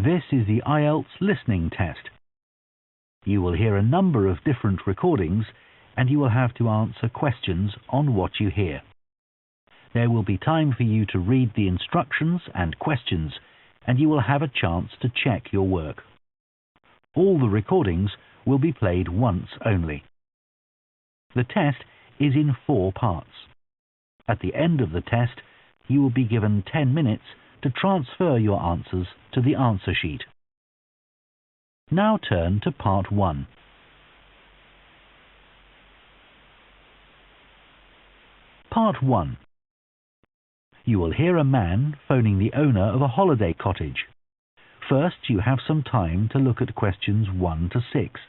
This is the Ielts listening test. You will hear a number of different recordings and you will have to answer questions on what you hear. There will be time for you to read the instructions and questions and you will have a chance to check your work. All the recordings will be played once only. The test is in 4 parts. At the end of the test, you will be given 10 minutes to transfer your answers to the answer sheet. Now turn to part 1. Part 1. You will hear a man phoning the owner of a holiday cottage. First, you have some time to look at questions 1 to 6.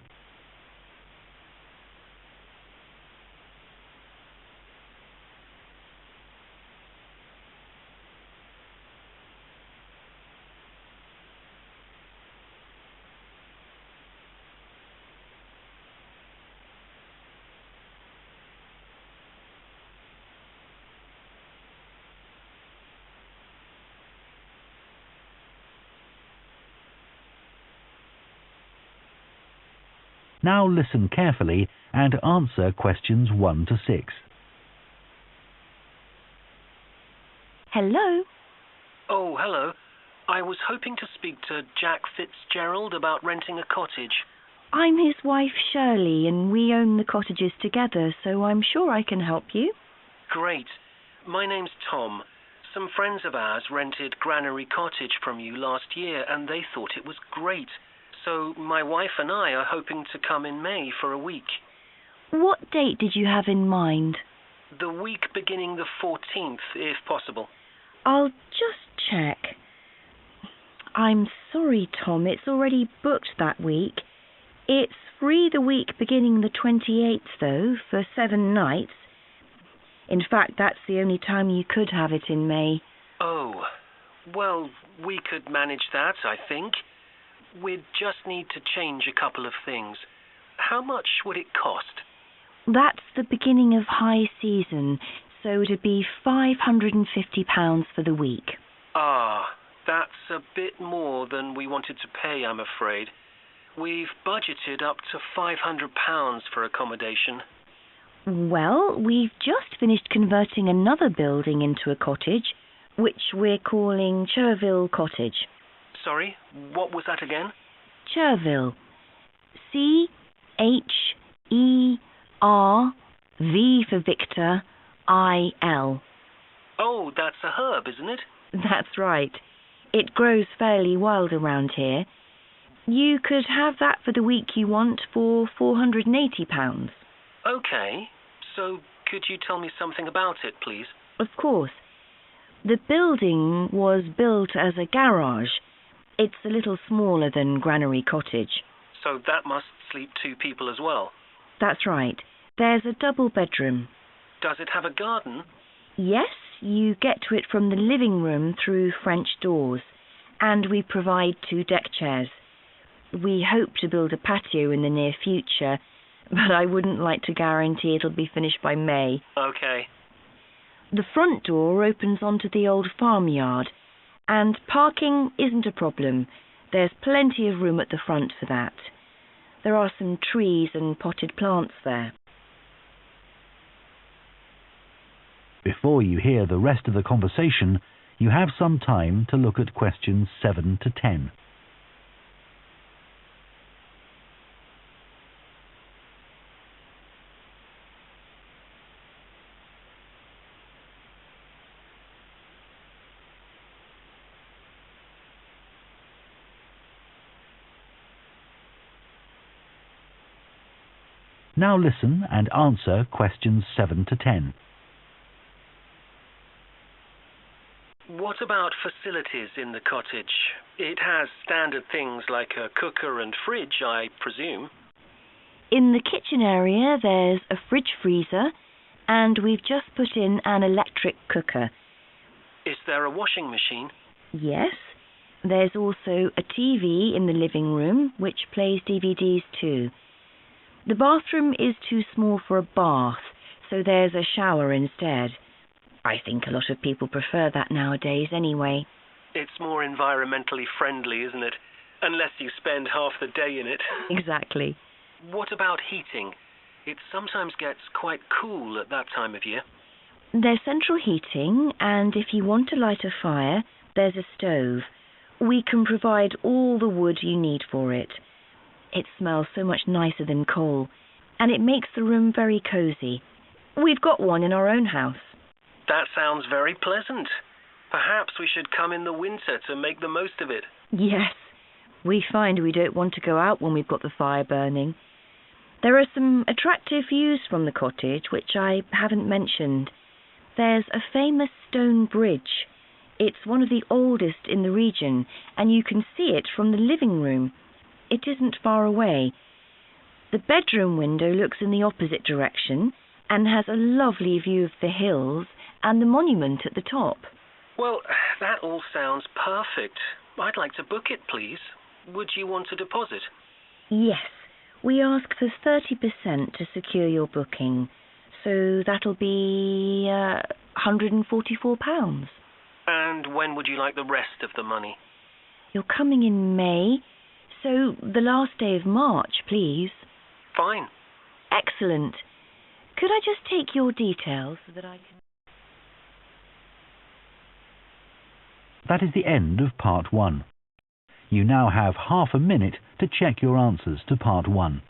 Now listen carefully and answer questions 1 to 6. Hello? Oh, hello. I was hoping to speak to Jack Fitzgerald about renting a cottage. I'm his wife Shirley and we own the cottages together, so I'm sure I can help you. Great. My name's Tom. Some friends of ours rented Granary Cottage from you last year and they thought it was great. So my wife and I are hoping to come in May for a week. What date did you have in mind? The week beginning the 14th, if possible. I'll just check. I'm sorry, Tom, it's already booked that week. It's free the week beginning the 28th, though, for 7 nights. In fact, that's the only time you could have it in May. Oh, well, we could manage that, I think. We'd just need to change a couple of things. How much would it cost? That's the beginning of high season, so it'd be £550 for the week. Ah, that's a bit more than we wanted to pay, I'm afraid. We've budgeted up to £500 for accommodation. Well, we've just finished converting another building into a cottage, which we're calling Cherville Cottage. Sorry, what was that again? Cherville. C-H-E-R-V for Victor, I-L. Oh, that's a herb, isn't it? That's right. It grows fairly wild around here. You could have that for the week you want for £480. Okay, so could you tell me something about it, please? Of course. The building was built as a garage. It's a little smaller than Granary Cottage. So that must sleep 2 people as well? That's right. There's a double bedroom. Does it have a garden? Yes, you get to it from the living room through French doors. And we provide 2 deck chairs. We hope to build a patio in the near future, but I wouldn't like to guarantee it'll be finished by May. Okay. The front door opens onto the old farmyard. And parking isn't a problem. There's plenty of room at the front for that. There are some trees and potted plants there. Before you hear the rest of the conversation, you have some time to look at questions 7 to 10. Now listen and answer questions 7 to 10. What about facilities in the cottage? It has standard things like a cooker and fridge, I presume. In the kitchen area, there's a fridge freezer, and we've just put in an electric cooker. Is there a washing machine? Yes. There's also a TV in the living room, which plays DVDs too. The bathroom is too small for a bath, so there's a shower instead. I think a lot of people prefer that nowadays anyway. It's more environmentally friendly, isn't it? Unless you spend half the day in it. Exactly. What about heating? It sometimes gets quite cool at that time of year. There's central heating, and if you want to light a fire, there's a stove. We can provide all the wood you need for it. It smells so much nicer than coal, and it makes the room very cosy. We've got one in our own house. That sounds very pleasant. Perhaps we should come in the winter to make the most of it. Yes, we find we don't want to go out when we've got the fire burning. There are some attractive views from the cottage which I haven't mentioned. There's a famous stone bridge. It's one of the oldest in the region, and you can see it from the living room. It isn't far away. The bedroom window looks in the opposite direction and has a lovely view of the hills and the monument at the top. Well, that all sounds perfect. I'd like to book it, please. Would you want a deposit? Yes, we ask for 30% to secure your booking, so that'll be £144. And when would you like the rest of the money? You're coming in May, so the last day of March, please. Fine. Excellent. Could I just take your details so that I can... That is the end of part 1. You now have half a minute to check your answers to part 1.